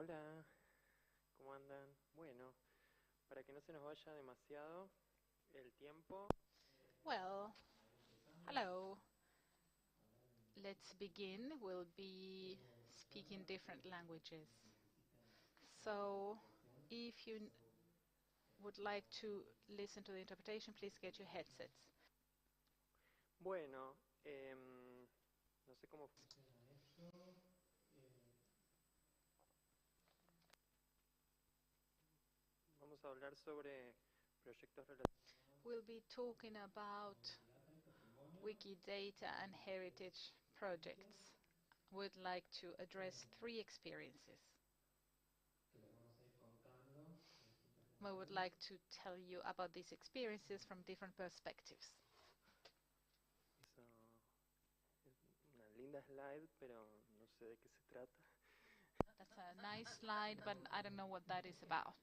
Hola, ¿cómo andan? Bueno, para que no se nos vaya demasiado el tiempo, Well, hello. Let's begin. We'll be speaking different languages. So, if you would like to listen to the interpretation, please get your headsets. bueno, no sé cómo funciona esto. Vamos a hablar sobre proyectos relacionados We'll be talking con about Wikidata y patrimonio. Wikidata and heritage projects. We'd like to address three experiences. Que les vamos a ir contando de distintas We would maneras. like to tell you about these experiences from different perspectives. Eso es una linda slide, pero no sé de qué se trata. That's a nice slide, but I don't know what that is about.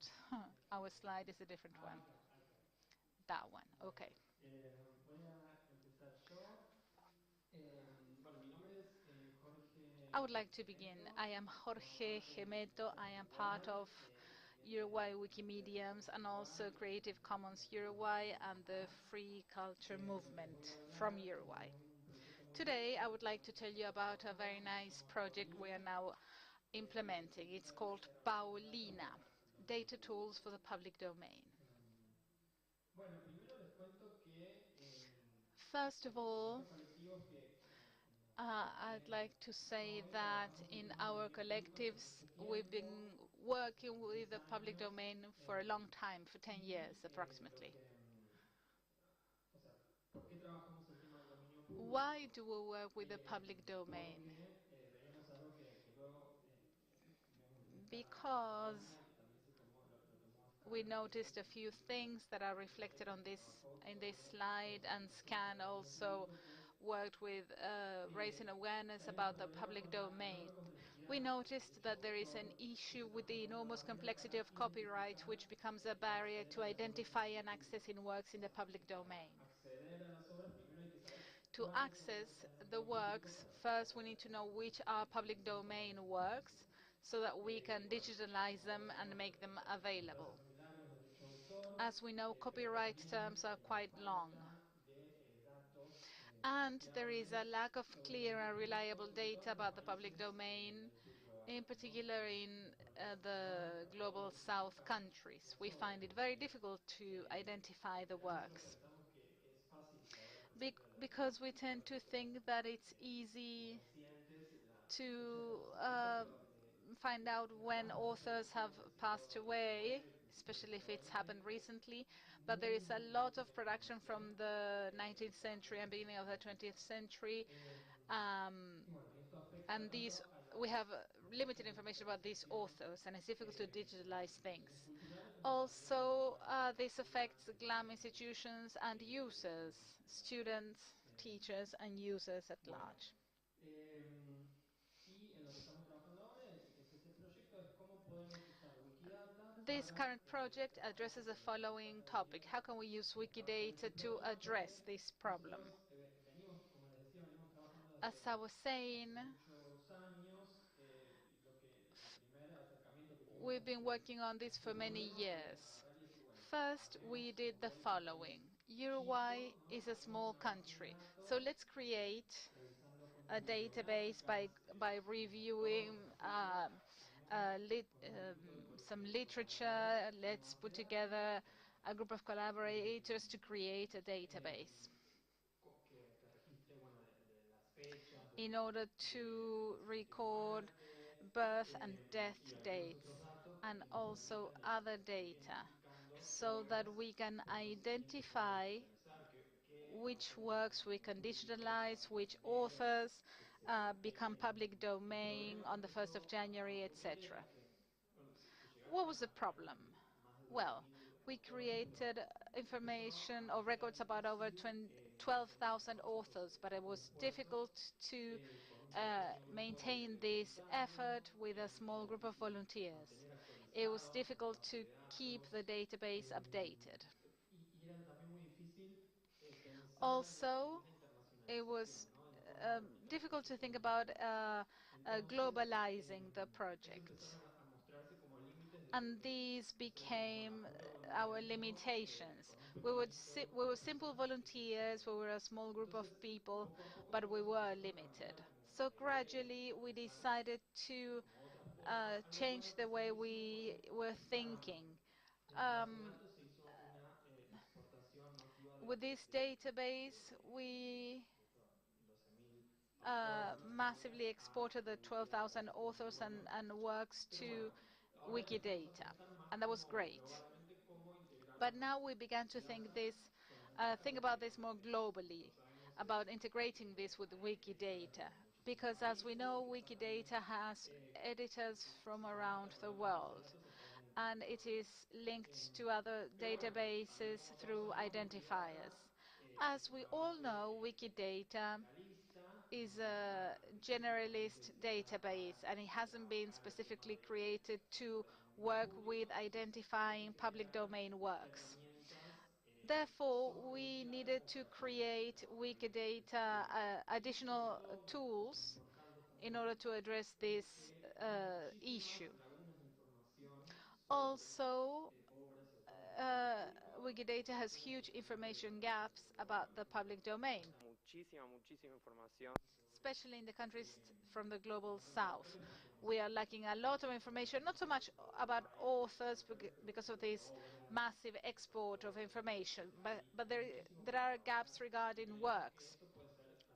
Our slide is a different one. That one, okay. Voy a empezar yo. Bueno, mi nombre es I would Jorge like to begin. Gemeto. I am Formo Jorge parte del Gemeto. equipo I am de part Uruguay, of de Uruguay Creación Wikimediums and also Uruguay Creative Commons Uruguay and the Free Culture Hoy voy Movement a from hablar Uruguay. de un proyecto muy lindo Today, I que would like to tell you about a very nice project we are now implementing. It's called Paulina, Data Tools for the Public Domain. Bueno, primero les cuento que First of all, estos colectivos que nos I'd constituyen like to say hoy that trabajamos in en un our dominio público hace collectives, mucho we've tiempo, been hace working como with 10 the public años, domain for a long time, for 10 y years lo approximately. que, o sea, ¿por qué trabajamos el tema del dominio Why público? do we work with the public domain? Porque veíamos algo que luego vemos en esta Because columna, que también se tomó, lo tomó we Scan noticed a few things that are reflected on que this trabajó in this sobre slide, and consideración del Scan dominio also público, que es worked with raising que awareness hay un about the problema public con la domain. enorme We complejidad del noticed derecho de that there is an autor que issue se with the transforma en una enormous barrera complexity para of copyright, which identificar becomes a y barrier acceder to a las obras del identify dominio and access público. in works O in the sea, public para domain. acceder a las obras primero hay que saber To cuáles son las que access están en el the dominio público works, para first we need poder to know which are public domain works so that we can Bueno, digitalize como them and sabemos, make them las palabras available. son muy largas, derecho de autor, As we know, pero copyright terms también are nos quite long. falta de datos And there is a confiables lack of sobre el clear dominio and reliable público en data todos los about the public países domain, del sur global, in ¿no? particular in Por una cuestión, the global south bueno, countries. no We solo find it porque very difficult to identify en the general nosotros works pensamos que es fácil saber, por ejemplo, because we por tend to ejemplo, las think that it's como easy recientes, las fechas de to nacimiento, pero find out en when realidad muchos de authors estos have del passed siglo away, XIX y del especially if siglo it's happened XX, recently. But there muy, is a muy lot of poquita production from información the 19th century and beginning of the disponible. 20th century. Y bueno, y esto afecta And these, tanto a we have lo que es limited la information about these digitalización authors, and it's difficult to de las digitalize instituciones things. culturales, como también Also, para this affects estudiantes GLAM y institutions and users, investigadores. students, teachers, and users at Bueno, large. y en lo que estamos trabajando ahora es este proyecto, es cómo podemos usar Wikidata This para current project trabajar addresses the sobre los following portales topic. web How can we use que trabaja Wikidata to Wikipedia, address porque this problem? nosotros venimos, como les decía, venimos trabajando As I was hace saying, muchos años. El primer acercamiento que tuvimos we've been working on a this este for many problema fue years. agarrar y decir, bueno, First, we armemos, did the Uruguay es un país following. Uruguay chico, ¿no? is a Armemos small una base de country, so datos, let's create revisando a fuentes database bibliográficas, by como autores, reviewing artículos, armemos con un grupito some de colaboradores literature. que Let's podamos put leerlo, together a group of collaborators to create a database que registre, bueno, de las fechas in order de to nacimiento y record muerte birth and y death algunos otros dates datos and que nos also permitan other ir data identificando qué so that obras we can son las siguientes que podemos identify digitalizar, qué which autores están en works el we dominio can público digitalize, a which fin de enero, authors etcétera. become public El domain problema on que the 1st of esto January, ocurría etc. era que, bueno, se What llegaron was the a tener problem? más de Well, 12.000 we autores, pero created empezó information or a ser records about over difícil 12,000 hacer authors, but it estos was esfuerzos difficult to con un pequeño grupo maintain de this voluntarios. effort with a small Era group of difícil volunteers. mantener It was actualizados la difficult base to de keep the datos database updated. y era también muy difícil pensar en Also, una it was internacionalización, ¿no? En cómo conectar difficult to proyectos think about mundiales. Entonces, globalizing the ellos project. empezaron a mostrar and these became our limitations. We were simple volunteers, we were a small group of people, but we were limited. So gradually we decided to change the way we were thinking. Um, with this database, we massively exported the 12,000 authors and works to Wikidata, and that was great. But now we began to think about this more globally, about integrating this with Wikidata, because as we know, Wikidata has editors from around the world, and it is linked to other databases through identifiers. As we all know, Wikidata is a generalist database and it hasn't been specifically created to work with identifying public domain works. Therefore, we needed to create Wikidata additional tools in order to address this issue. Also, uh, Wikidata has huge information gaps about the public domain, Muchísima información. especially in the countries from the global south. We are lacking a lot of information, not so much about authors because of this massive export of information, but there are gaps regarding works.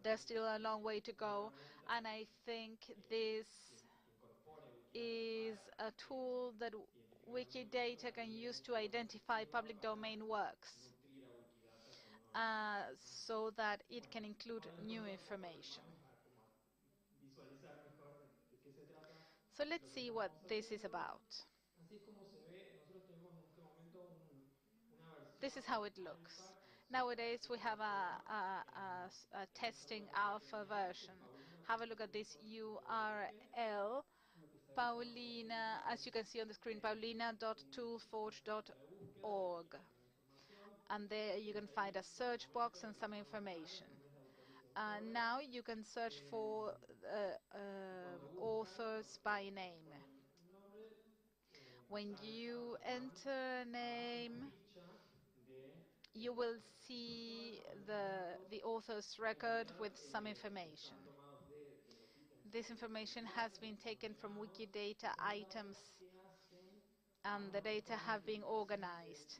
There's still a long way to go, and I think this is a tool that Wikidata can use to identify public domain works so that it can include new information. de qué se trata So let's lo que see what estamos this is haciendo. about. Así es como se ve, nosotros tenemos en este momento una This is versión how it looks. alfa que Nowadays we se have encuentra a en un testing server de alpha terminal que es version. Have a look at this URL, Paulina, as you can see on the screen, herramienta de búsqueda y aquí paulina.toolforge.org. está la información. And there you can Desde ahí find a en el search box momento and le some podemos dar information. nombres de autores y autoras. Now you can search for Y cuando buscan, authors by name. ponen un nombre, When salta you automáticamente enter a a una name, ficha de you will autor. Estos son see algunos datos, the author's en record realidad with some information. están tomados de los ítems This de information has Wikidata, been los que taken from ordenamos, Wikidata y son items datos que hacen a and the una data mejor have been identificación de organized.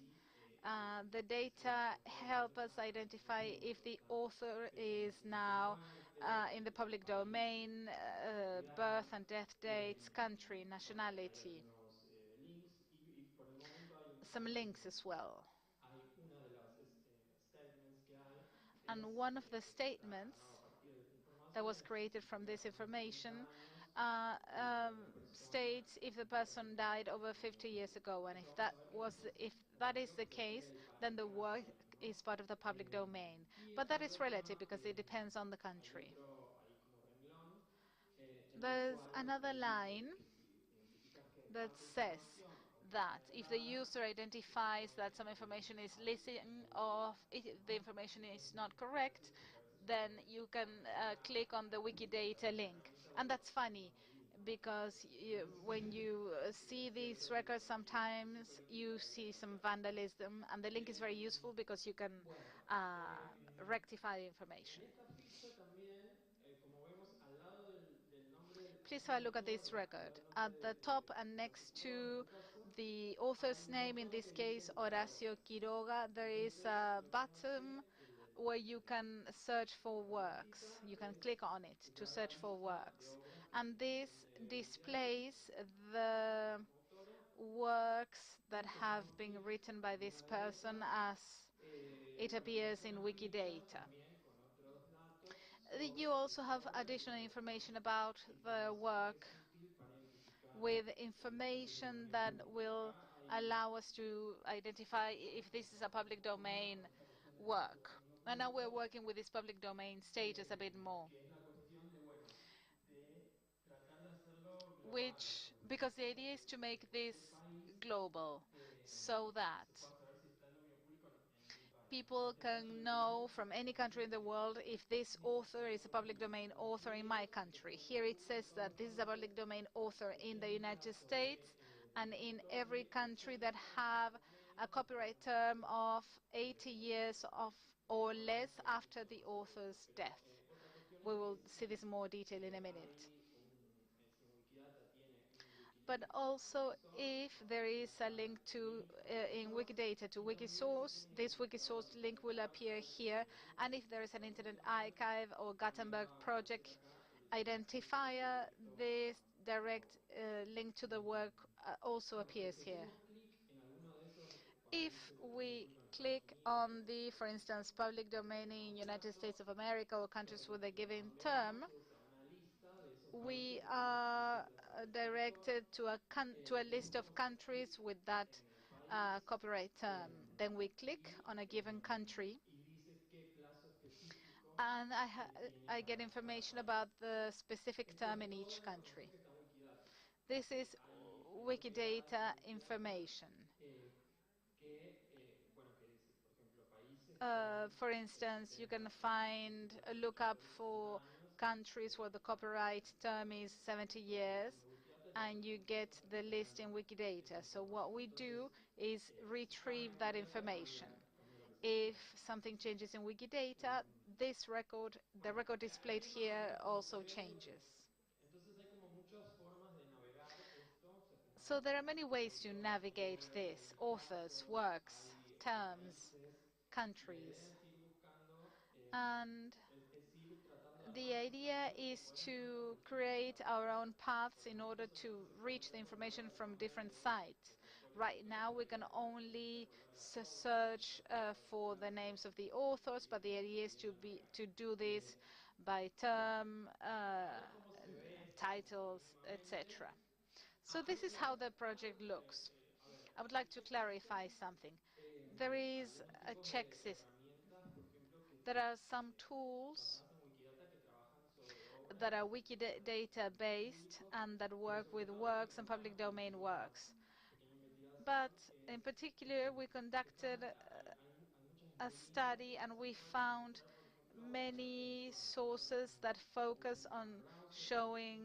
si The es el data autor o help no us en el identify if mundo. the Están author is fechas de nacimiento y now muerte, in the public país, domain, birth ciudad, and death dates, country, bueno, hay nationality, algunos links y por el momento some links as well. hay una de las statements que hay And es one of the que está statements armado a partir de esta that información was es created si from tuviera this por lo menos information 30 años uh, um, la persona states if the tendría que person ser died autor over de un 50 libro. years ago, and Esto vamos a ver que después if en el that is momento the que se case, cree el país then the queda work solo, ¿no? is part of the public domain. Y But that hay is relative otra, because it depends on the hay country. otro ahí como renglón en el There's cual another dice line que si identificas que that falta says información o está that if the equivocada, user identifies that some information is missing or if the information is not correct, entonces a veces then uno you can podría click on the utilizar Wikidata esta link. herramienta And that's de funny medir información. because Entonces, when you see es these cierto records, que sometimes siempre lo you utilizaría see en some este caso. vandalism, and the link is very useful because you can Bueno, rectify the en information. esta ficha también, como vemos, al lado del nombre Please del have a look at autor, this al record. lado del nombre At the top and del next articulador en to este caso, the hay author's un name, in botón this que dice case buscar. Horacio Quiroga, there is Entonces, a lo que uno button hace, where you can search for lo que works. fija You can es click on it to la search for lista de works. obras And this que tiene Horacio displays como, the como autora works that y con have un been clic written by en this una de person estas, as it bueno, la appears in persona clica Wikidata. también con otros datos You sobre also esa have obra y additional bueno, information about the información que work es útil para identificar with si está en el information dominio that público. will Acá hay, allow us to identify if this is a public domain con esta cuestión del work. dominio And now we're público, working with this public domain status a bit more, que es la cuestión de, bueno, de tratar de hacerlo global la información. because the idea is to make this Cualquier país global so that se pueda saber si está en dominio público en mi país. En people este caso, can lo ideal know from any country in the world if this es author ser is a public conocido en domain Estados author in Unidos, my que es country. dominio Here it público en says todos that los this is a países. public domain author in the En el United caso States, and in every country that have a copyright term of 80 years or less after the author's death. We will see this in more detail in a minute. But also if there is a link to in Wikidata to Wikisource, this Wikisource link will appear here, and if there is an Internet Archive or Gutenberg project identifier, this direct link to the work also appears here. If we click on the, for instance, public domain in United States of America or countries with a given term, we are directed to a list of countries with that copyright term. Then we click on a given country, and I get information about the specific term in each country. This is Wikidata information. For instance, you can find a lookup for countries where the copyright term is 70 years, and you get the list in Wikidata. So what we do is retrieve that information. If something changes in Wikidata, this record, the record displayed here, also changes. So there are many ways to navigate this: authors, works, terms, countries. And the idea is to create our own paths in order to reach the information from different sites. Right now we can only search for the names of the authors, but the idea is to do this by term, titles, etc. So this is how the project looks. I would like to clarify something. There is a check system. There are some tools that are Wikidata based and that work with works and public domain works. But in particular, we conducted a study and we found many sources that focus on showing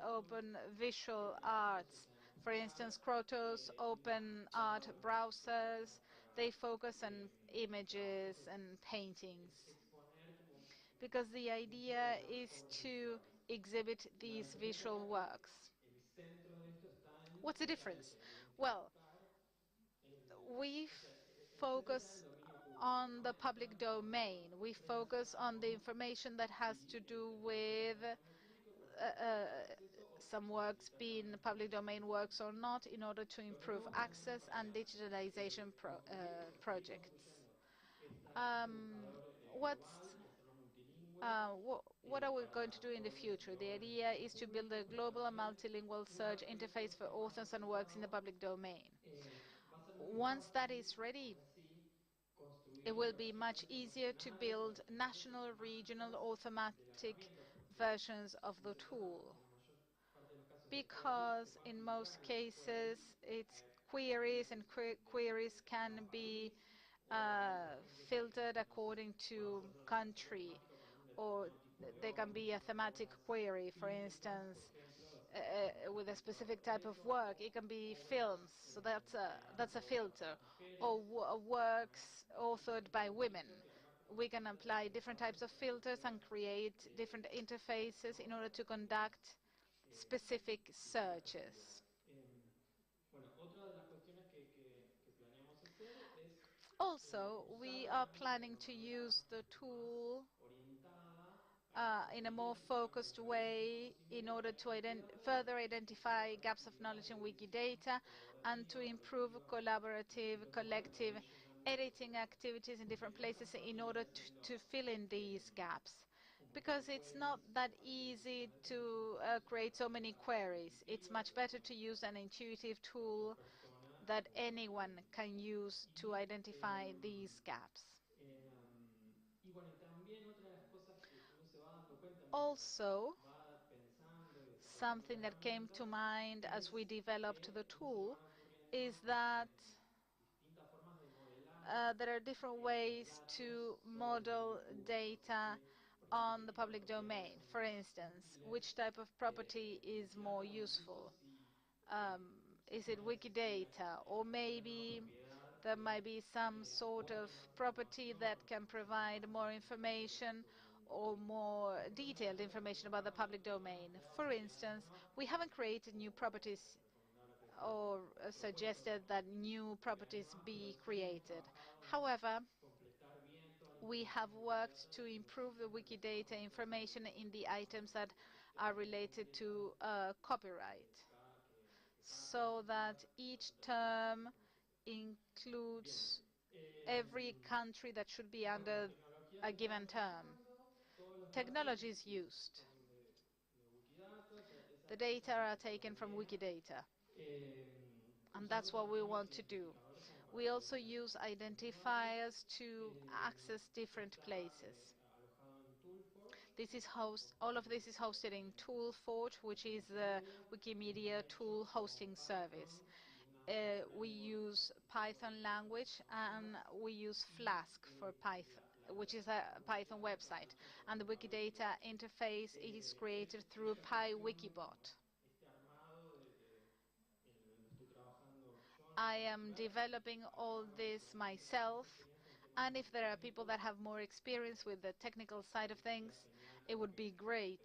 open visual arts. For instance, Crotos, open art browsers, they focus on images and paintings, because the idea is to exhibit these visual works. What's the difference? Well, we focus on the public domain. We focus on the information that has to do with some works being public domain works or not, in order to improve access and digitalization projects. What's what are we going to do in the future? The idea is to build a global and multilingual search interface for authors and works in the public domain. Once that is ready, it will be much easier to build national, regional, or thematic versions of the tool, because in most cases it's queries, and queries can be filtered according to country, or they can be a thematic query. For instance, with a specific type of work, it can be films, so that's a filter, or works authored by women. We can apply different types of filters and create different interfaces in order to conduct specific searches. Also, we are planning to use the tool in a more focused way in order to further identify gaps of knowledge in Wikidata and to improve collaborative, collective editing activities in different places in order to fill in these gaps. Because it's not that easy to create so many queries. It's much better to use an intuitive tool that anyone can use to identify these gaps. Also, something that came to mind as we developed the tool is that there are different ways to model data on the public domain. For instance, which type of property is more useful? Is it Wikidata? Or maybe there might be some sort of property that can provide more information or more detailed information about the public domain. For instance, we haven't created new properties or suggested that new properties be created. However, we have worked to improve the Wikidata information in the items that are related to copyright, so that each term includes every country that should be under a given term. Technology is used. The data are taken from Wikidata, and that's what we want to do. We also use identifiers to access different places. All of this is hosted in Toolforge, which is the Wikimedia tool hosting service. We use Python language, and we use Flask for Python, which is a Python website. And the Wikidata interface is created through PyWikibot. I am developing all this myself, and if there are people that have more experience with the technical side of things, it would be great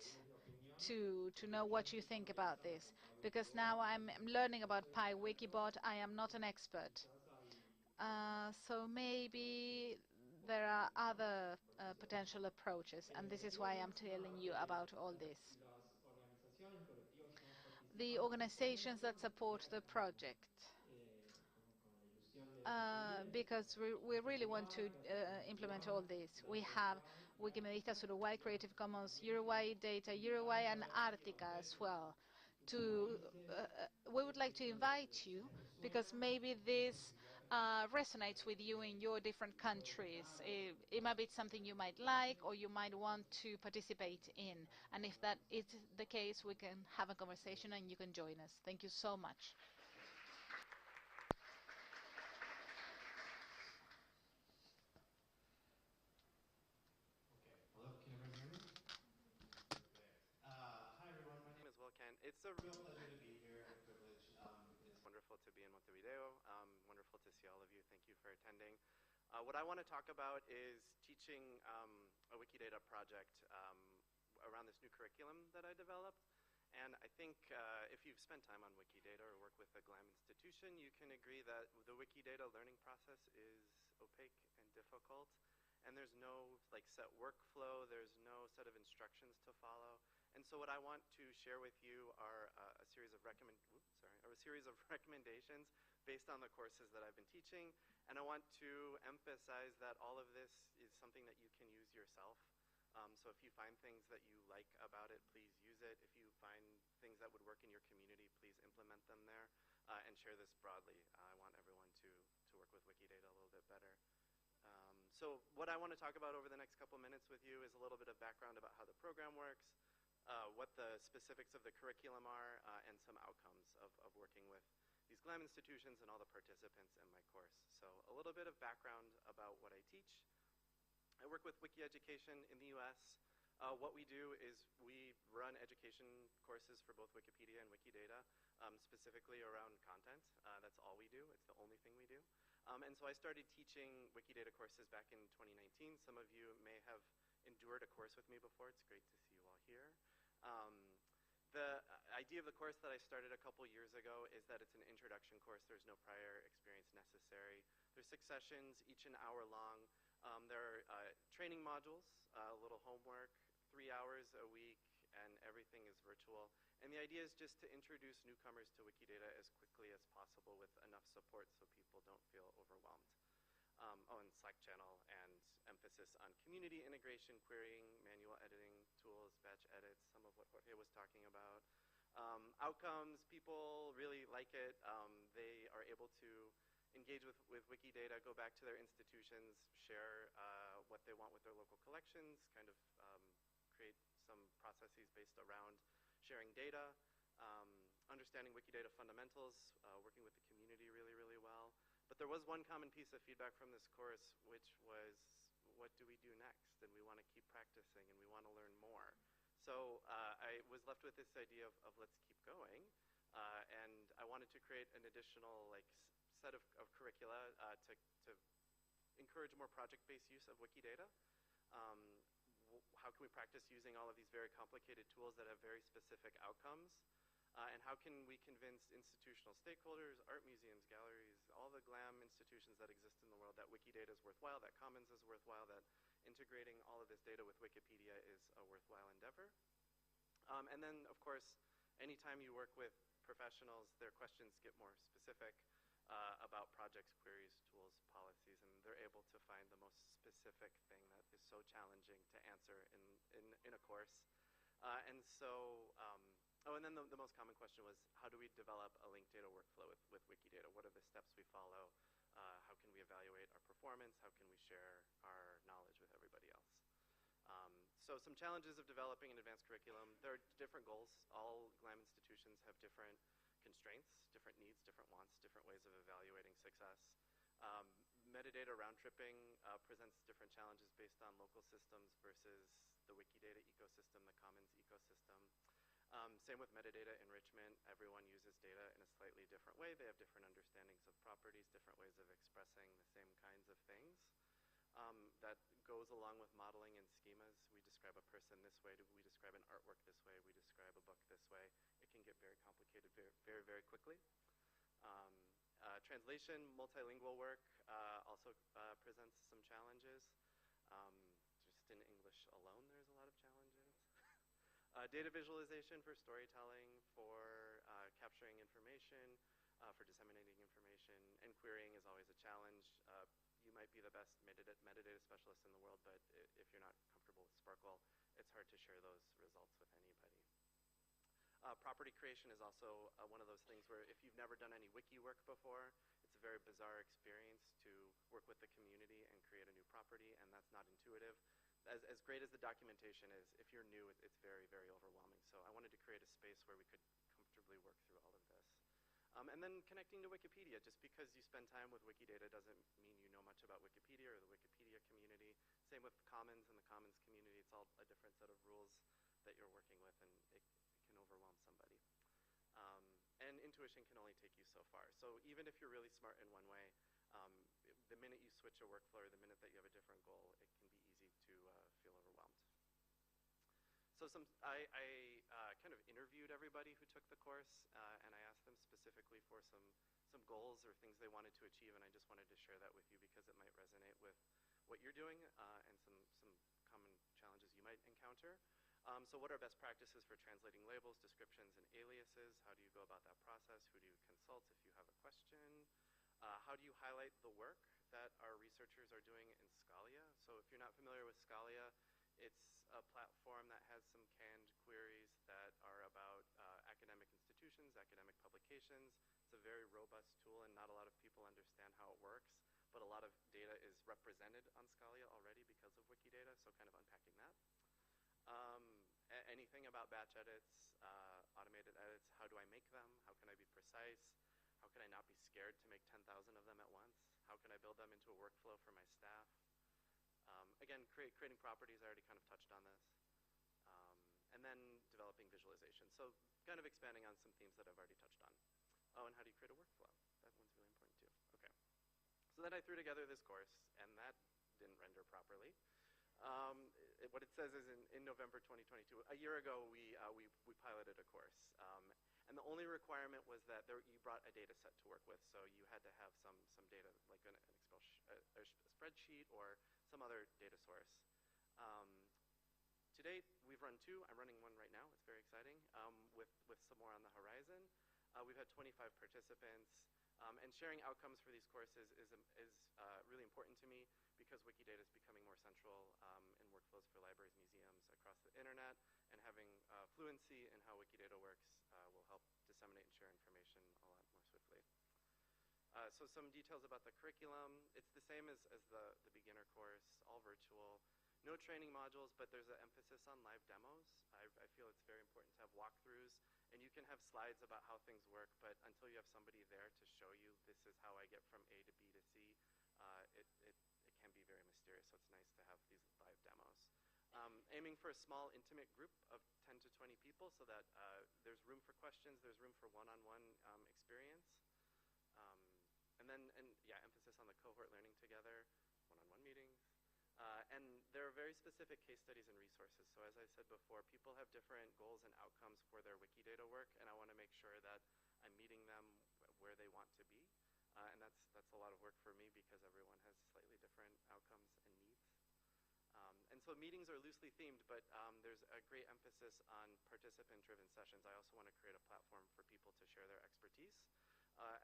to know what you think about this, because now I'm learning about PyWikibot. I am not an expert. So maybe there are other potential approaches, and this is why I'm telling you about all this. The organizations that support the project. Because we really want to implement all this. We have Wikimedia Uruguay, Creative Commons Uruguay, Data Uruguay, and Artica as well. We would like to invite you, because maybe this resonates with you in your different countries. It might be something you might like or you might want to participate in. And if that is the case, we can have a conversation and you can join us. Thank you so much. Hello, can everyone hear me? Perfect. Hi everyone, my name As well, Ken. It's a real pleasure to be here and a privilege. It's wonderful to be in Montevideo. Wonderful to see all of you. Thank you for attending. What I want to talk about is teaching a Wikidata project around this new curriculum that I developed. And I think if you've spent time on Wikidata or work with the GLAM institution, you can agree that the Wikidata learning process is opaque and difficult. And there's no set workflow, there's no set of instructions to follow. And so what I want to share with you are a series of recommendations based on the courses that I've been teaching. And I want to emphasize that all of this is something that you can use yourself. So if you find things that you like about it, please use it. If you find things that would work in your community, please implement them there and share this broadly. I want everyone to work with Wikidata a little bit better. So what I want to talk about over the next couple minutes with you is a little bit of background about how the program works, what the specifics of the curriculum are, and some outcomes of working with these GLAM institutions and all the participants in my course. So a little bit of background about what I teach. I work with Wiki Education in the US. What we do is we run education courses for both Wikipedia and Wikidata, specifically around content. That's all we do. It's the only thing we do. And so I started teaching Wikidata courses back in 2019. Some of you may have endured a course with me before. It's great to see you all here. The idea of the course that I started a couple years ago is that it's an introduction course. There's no prior experience necessary. There's 6 sessions, each an hour long. There are training modules, a little homework, 3 hours a week, and everything is virtual. And the idea is just to introduce newcomers to Wikidata as quickly as possible with enough support so people don't feel overwhelmed. And Slack channel and emphasis on community integration, querying, manual editing tools, batch edits, some of what Jorge was talking about. Outcomes, people really like it. They are able to engage with Wikidata, go back to their institutions, share what they want with their local collections, kind of create some processes based around sharing data, understanding Wikidata fundamentals, working with the community really, really well. But there was one common piece of feedback from this course, which was, what do we do next? And we want to keep practicing, and we want to learn more. So I was left with this idea of let's keep going. And I wanted to create an additional set of curricula to encourage more project-based use of Wikidata. How can we practice using all of these very complicated tools that have very specific outcomes? And how can we convince institutional stakeholders, art museums, galleries, all the GLAM institutions that exist in the world that Wikidata is worthwhile, that Commons is worthwhile, that integrating all of this data with Wikipedia is a worthwhile endeavor? And then, of course, anytime you work with professionals, their questions get more specific about projects, queries, tools, policies, and they're able to find the most specific thing that is so challenging to answer in a course. And then the most common question was, how do we develop a linked data workflow with Wikidata? What are the steps we follow? How can we evaluate our performance? How can we share our knowledge with everybody else? So some challenges of developing an advanced curriculum. There are different goals. All GLAM institutions have different constraints, different needs, different wants, different ways of evaluating success. Metadata round-tripping presents different challenges based on local systems versus the Wikidata ecosystem, the Commons ecosystem. Same with metadata enrichment. Everyone uses data in a slightly different way. They have different understandings of properties, different ways of expressing the same kinds of things. That goes along with modeling and schemas. We describe a person this way, we describe an artwork this way, we describe a book this way. It can get very complicated very, very quickly. Translation, multilingual work also presents some challenges. Just in English alone, there's a lot of challenges. Data visualization for storytelling, for capturing information, for disseminating information, and querying is always a challenge. You might be the best metadata specialist in the world, but if you're not comfortable with Sparkle, it's hard to share those results with anybody. Property creation is also one of those things where if you've never done any wiki work before, it's a very bizarre experience to work with the community and create a new property, and that's not intuitive. As great as the documentation is, if you're new, it's very, very overwhelming. So I wanted to create a space where we could comfortably work through all of this. And then connecting to Wikipedia. Just because you spend time with Wikidata doesn't mean you know much about Wikipedia or the Wikipedia community. Same with Commons and the Commons community. It's all a different set of rules that you're working with, and it can overwhelm somebody. And intuition can only take you so far. So even if you're really smart in one way, the minute you switch a workflow or the minute that you have a different goal, it can be easy to feel overwhelmed. So I kind of interviewed everybody who took the course, and I asked them specifically for some goals or things they wanted to achieve, and I just wanted to share that with you because it might resonate with what you're doing and some common challenges you might encounter. So what are best practices for translating labels, descriptions, and aliases? How do you go about that process? Who do you consult if you have a question? How do you highlight the work that our researchers are doing in Scalia? So if you're not familiar with Scalia, it's a platform that has some canned queries that are about academic institutions, academic publications. It's a very robust tool, and not a lot of people understand how it works, but a lot of data is represented on Scalia already because of Wikidata, so kind of unpacking that. Anything about batch edits, automated edits, how do I make them? How can I be precise? How can I not be scared to make 10,000 of them at once? How can I build them into a workflow for my staff? Again, creating properties, I already kind of touched on this. And then developing visualization. So kind of expanding on some themes that I've already touched on. Oh, and how do you create a workflow? That one's really important too. Okay. So then I threw together this course, and that didn't render properly. What it says is in November 2022, a year ago, we piloted a course. And the only requirement was that you brought a data set to work with. So you had to have some data, like an Excel a spreadsheet or some other data source. To date, we've run 2. I'm running one right now. It's very exciting, with some more on the horizon. We've had 25 participants. And sharing outcomes for these courses is really important to me because Wikidata is becoming more central in workflows for libraries, museums across the internet, and having fluency in how Wikidata works will help disseminate and share information a lot more swiftly. So some details about the curriculum. It's the same as the beginner course, all virtual. No training modules, but there's an emphasis on live demos. I feel it's very important to have walkthroughs, and you can have slides about how things work, but until you have somebody there to show you this is how I get from A to B to C, it can be very mysterious, so it's nice to have these live demos. Aiming for a small, intimate group of 10 to 20 people so that there's room for questions, there's room for one-on-one experience. and yeah, emphasis on the cohort learning together, one-on-one meetings. And there are very specific case studies and resources. So as I said before, people have different goals and outcomes for their Wikidata work, and I want to make sure that I'm meeting them where they want to be. And that's a lot of work for me because everyone has slightly different outcomes and needs. And so meetings are loosely themed, but there's a great emphasis on participant-driven sessions. I also want to create a platform for people to share their expertise.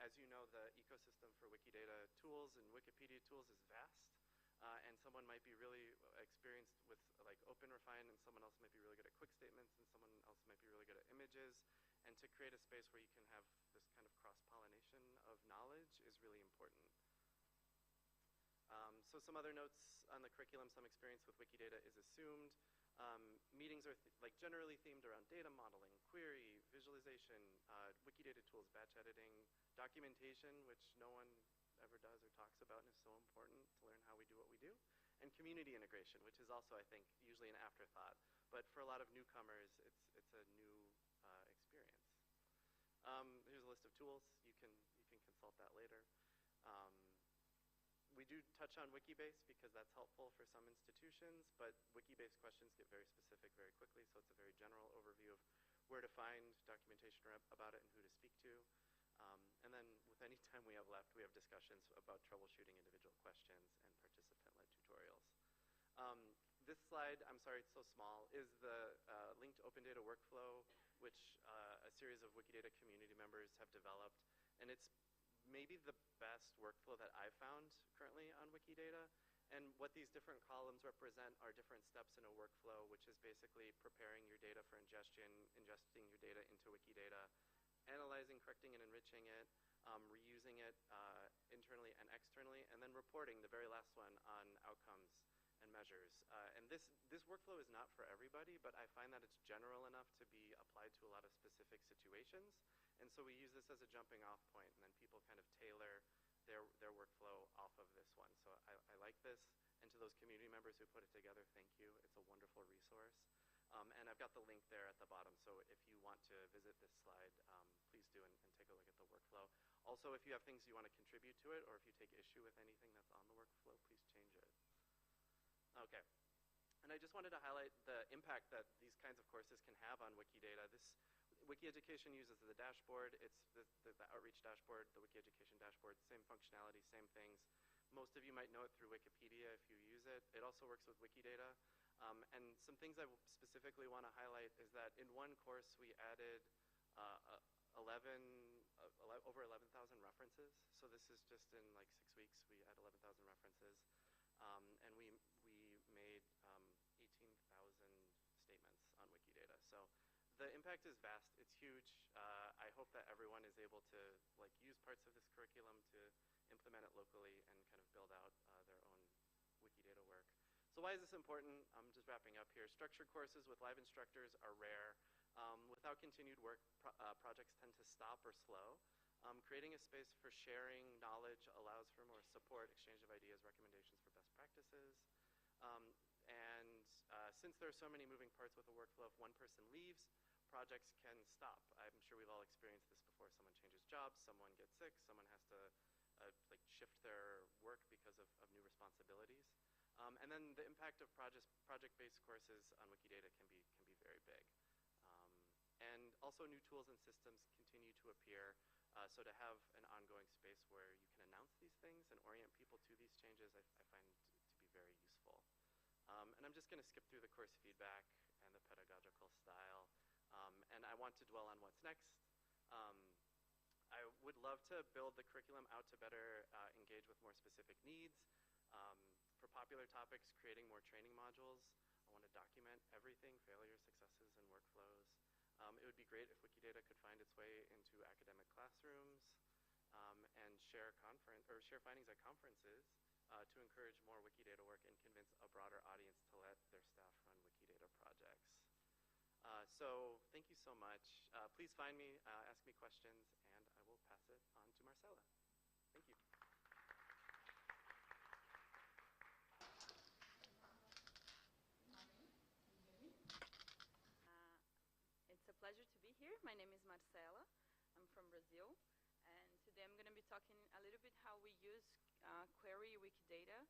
As you know, the ecosystem for Wikidata tools and Wikipedia tools is vast. And someone might be really experienced with like OpenRefine, and someone else might be really good at quick statements, and someone else might be really good at images. And to create a space where you can have this kind of cross-pollination of knowledge is really important. So some other notes on the curriculum: some experience with Wikidata is assumed. Meetings are like generally themed around data modeling, query, visualization, Wikidata tools, batch editing, documentation, which no one ever does or talks about and is so important to learn how we do what we do, and community integration, which is also, I think, usually an afterthought. But for a lot of newcomers, it's a new experience. Here's a list of tools. You can consult that later. We do touch on Wikibase because that's helpful for some institutions, but Wikibase questions get very specific very quickly, so it's a very general overview of where to find documentation about it and who to speak to. And then with any time we have left, we have discussions about troubleshooting individual questions and participant-led tutorials. This slide, I'm sorry it's so small, is the linked open data workflow, which a series of Wikidata community members have developed. And it's maybe the best workflow that I've found currently on Wikidata. And what these different columns represent are different steps in a workflow, which is basically preparing your data for ingestion, ingesting your data into Wikidata, analyzing, correcting, and enriching it, reusing it internally and externally, and then reporting, the very last one, on outcomes and measures. And this workflow is not for everybody, but I find that it's general enough to be applied to a lot of specific situations. And so we use this as a jumping off point, and then people kind of tailor their workflow off of this one. So I like this. And to those community members who put it together, thank you. It's a wonderful resource. And I've got the link there at the bottom, so if you want to visit this slide, please do and take a look at the workflow. Also, if you have things you want to contribute to it, or if you take issue with anything that's on the workflow, please change it. Okay. And I just wanted to highlight the impact that these kinds of courses can have on Wikidata. This Wiki Education uses the dashboard. It's the outreach dashboard, the Wiki Education dashboard, same functionality, same things. Most of you might know it through Wikipedia if you use it. It also works with Wikidata. And some things I specifically want to highlight is that in one course we added over 11,000 references. So this is just in like 6 weeks we add 11,000 references. And we made 18,000 statements on Wikidata. So the impact is vast. It's huge. I hope that everyone is able to like use parts of this curriculum to implement it locally and kind of build out their own Wikidata work. So why is this important? I'm just wrapping up here. Structured courses with live instructors are rare. Without continued work, projects tend to stop or slow. Creating a space for sharing knowledge allows for more support, exchange of ideas, recommendations for best practices. Since there are so many moving parts with a workflow, if one person leaves, projects can stop. I'm sure we've all experienced this before. Someone changes jobs, someone gets sick, someone has to like shift their work because of new responsibilities. And then the impact of project-based courses on Wikidata can be very big. And also new tools and systems continue to appear. So to have an ongoing space where you can announce these things and orient people to these changes, I find to be very useful. And I'm just going to skip through the course feedback and the pedagogical style. And I want to dwell on what's next. I would love to build the curriculum out to better engage with more specific needs. For popular topics, creating more training modules. I want to document everything, failures, successes, and workflows. It would be great if Wikidata could find its way into academic classrooms and share findings at conferences to encourage more Wikidata work and convince a broader audience to let their staff run Wikidata projects. So thank you so much. Please find me, ask me questions, and I will pass it on to Marcella. Thank you. It's a pleasure to be here. My name is Marcela. I'm from Brazil. And today I'm going to be talking a little bit how we use query Wikidata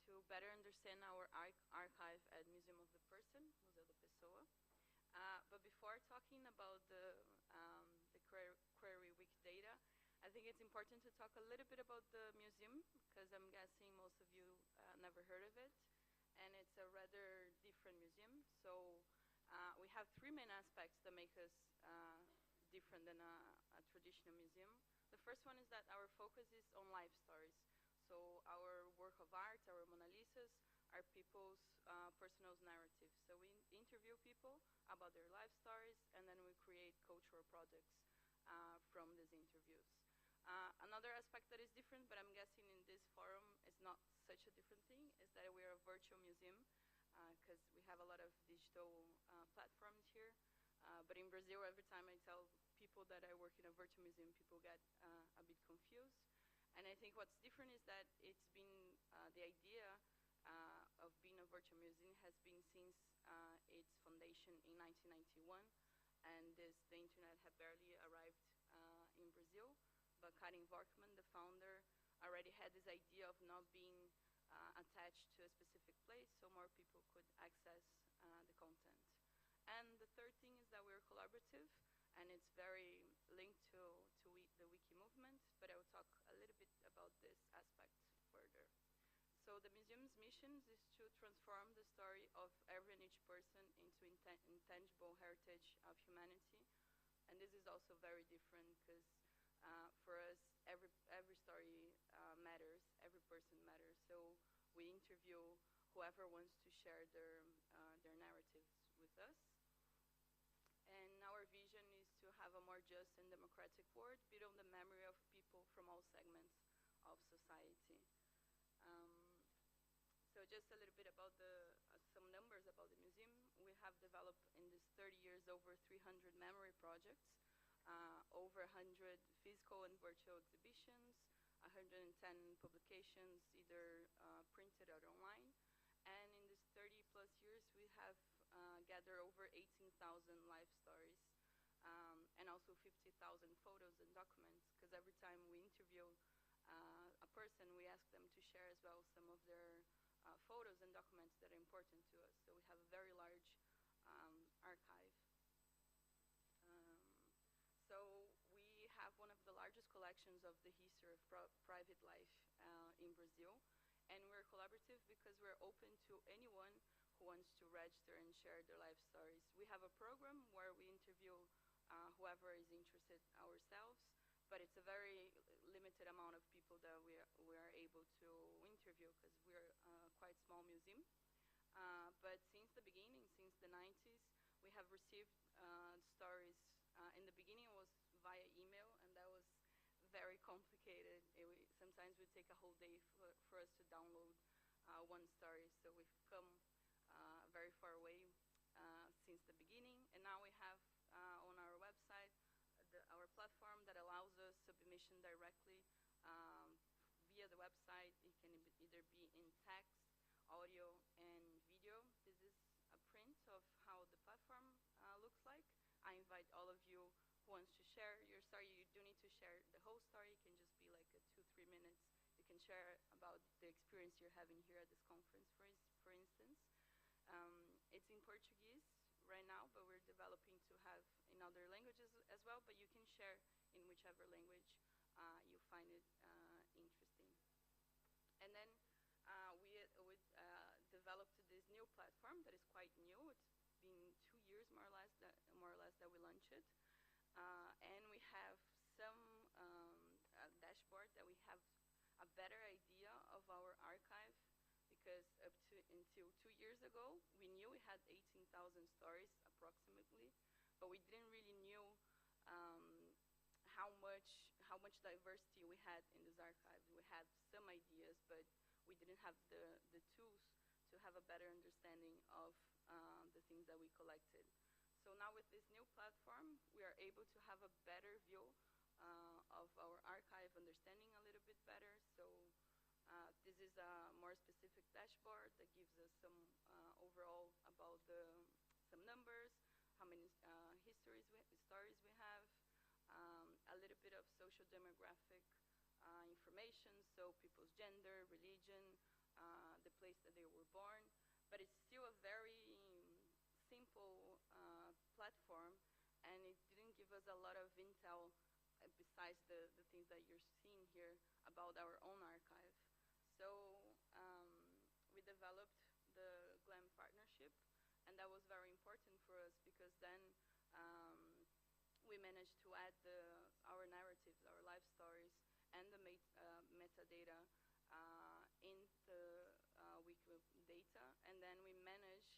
to better understand our archive at Museum of the Person, Museu da Pessoa. But before talking about the query Wikidata, I think it's important to talk a little bit about the museum, because I'm guessing most of you never heard of it. And it's a rather different museum. So we have three main aspects that make us different than a traditional museum. The first one is that our focus is on life stories. So our work of art, our Mona Lisas, are people's personal narratives. So we interview people about their life stories, and then we create cultural projects from these interviews. Another aspect that is different, but I'm guessing in this forum is not such a different thing, is that we are a virtual museum, because we have a lot of digital platforms here. But in Brazil, every time I tell people that I work in a virtual museum, people get a bit confused. And I think what's different is that it's been, the idea of being a virtual museum has been since its foundation in 1991. And the internet had barely arrived in Brazil. But Karin Vorkman, the founder, already had this idea of not being attached to a specific place, so more people could access the content. And the third thing is that we're collaborative, and it's very linked to the Wiki movement, but I will talk a little bit about this aspect further. So the museum's mission is to transform the story of every and each person into intangible heritage of humanity. And this is also very different, because for us, every story matters, every person matters. So we interview whoever wants to share their narratives with us. And our vision is to have a more just and democratic world built on the memory of people from all segments of society. So just a little bit about some numbers about the museum. We have developed in these 30 years over 300 memory projects, over 100 physical and virtual exhibitions, 110 publications, either printed or online. And in these 30 plus years, we have gathered over 18,000 life stories, and also 50,000 photos and documents, because every time we interview a person, we ask them to share as well some of their photos and documents that are important to us. So we have a very large archive. So we have one of the largest collections of the history of private life in Brazil. And we're collaborative because we're open to anyone who wants to register and share their life stories. We have a program where we interview whoever is interested ourselves, but it's a very limited amount of people that we are able to interview, because we're a quite small museum. But since the beginning, since the 90s, we have received stories. In the beginning, it was via email, and that was very complicated. Sometimes it would take a whole day for us to download one story. So we've come very far away since the beginning. And now we have on our website our platform that allows us submission directly via the website. It can either be in text, audio, and video. This is a print of how the platform looks like. I invite all of you who wants to share your story. You don't need to share the whole story. It can just be like 2-3 minutes. You can share about the experience you're having here at this conference, for instance. It's in Portuguese right now, but we're developing to have in other languages as well, but you can share in whichever language you find it interesting. And then we developed this new platform that is quite new. It's been 2 years more or less that we launched it. And we have some dashboard that we have a better idea of our archive, because until 2 years ago, we knew we had 18,000 stories approximately, but we didn't really knew how much diversity we had in this archive. We had some ideas, but we didn't have the tools to have a better understanding of the things that we collected. So now with this new platform, we are able to have a better view of our archive, understanding a little bit better. So this is a more specific dashboard that gives us some overall about some numbers, how many stories we have, a little bit of social demographic demographic information, so people's gender, religion, the place that they were born, but it's still a very simple platform, and it didn't give us a lot of intel besides the things that you're seeing here about our own archive. So we developed the GLAM partnership, and that was very important for us because then we managed to add our narratives, our life stories, and the metadata in the Wikidata, and then we managed,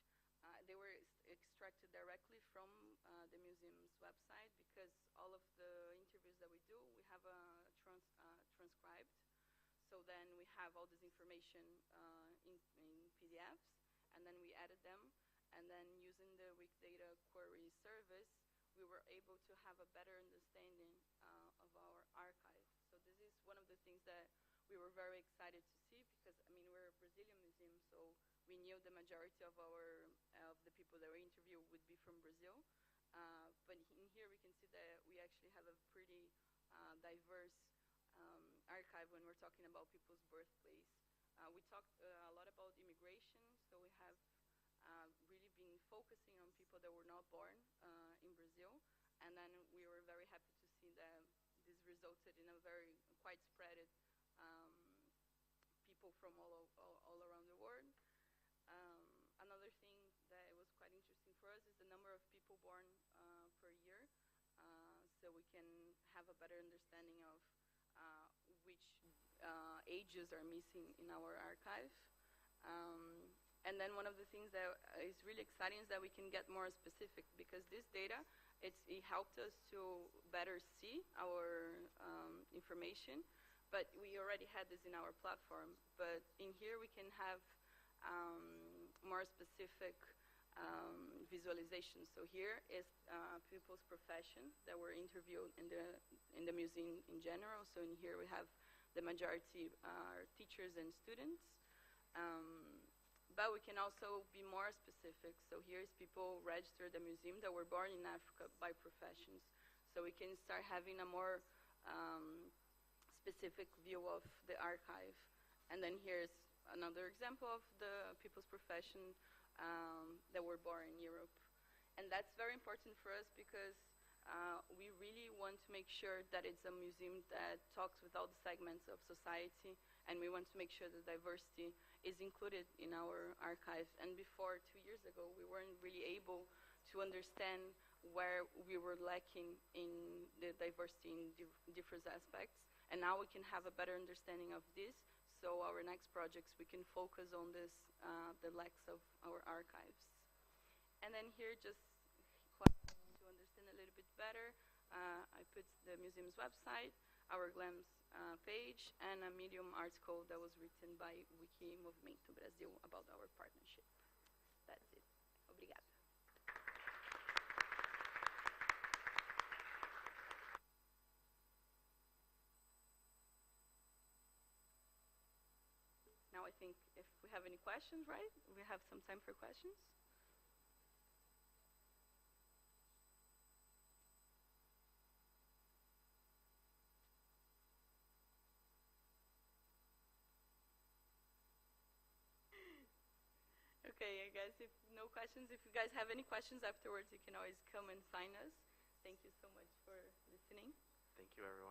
they were extracted directly from the museum's website because all of the interviews that we do, we have transcribed. So then we have all this information in PDFs, and then we added them, and then using the Wikidata query service, we were able to have a better understanding of our archive. So this is one of the things that we were very excited to see because, I mean, we're a Brazilian museum, so we knew the majority of the people that we interviewed would be from Brazil. But in here we can see that we actually have a pretty diverse archive when we're talking about people's birthplace. We talked a lot about immigration, so we have really been focusing on people that were not born in Brazil, and then we were very happy to see that this resulted in a very quite spread people from all around the world. Another thing that was quite interesting for us is the number of people born per year, so we can have a better understanding of which ages are missing in our archive. And then one of the things that is really exciting is that we can get more specific because this data, it helped us to better see our information, but we already had this in our platform. But in here we can have more specific visualization. So here is people's profession that were interviewed in the museum in general. So in here we have the majority are teachers and students. But we can also be more specific. So here's people registered at the museum that were born in Africa by professions. So we can start having a more specific view of the archive. And then here's another example of the people's profession that were born in Europe. And that's very important for us because we really want to make sure that it's a museum that talks with all the segments of society, and we want to make sure that diversity is included in our archive. And before, 2 years ago, we weren't really able to understand where we were lacking in the diversity in different aspects. And now we can have a better understanding of this, so our next projects, we can focus on this, the lacks of our archives. And then here, just to understand a little bit better, I put the museum's website, our GLAM's page, and a Medium article that was written by Wiki Movimento Brasil about our partnership. That's it. Obrigada. Now I think if we have any questions, right? We have some time for questions. Okay, I guess if no questions, if you guys have any questions afterwards, you can always come and find us. Thank you so much for listening. Thank you, everyone.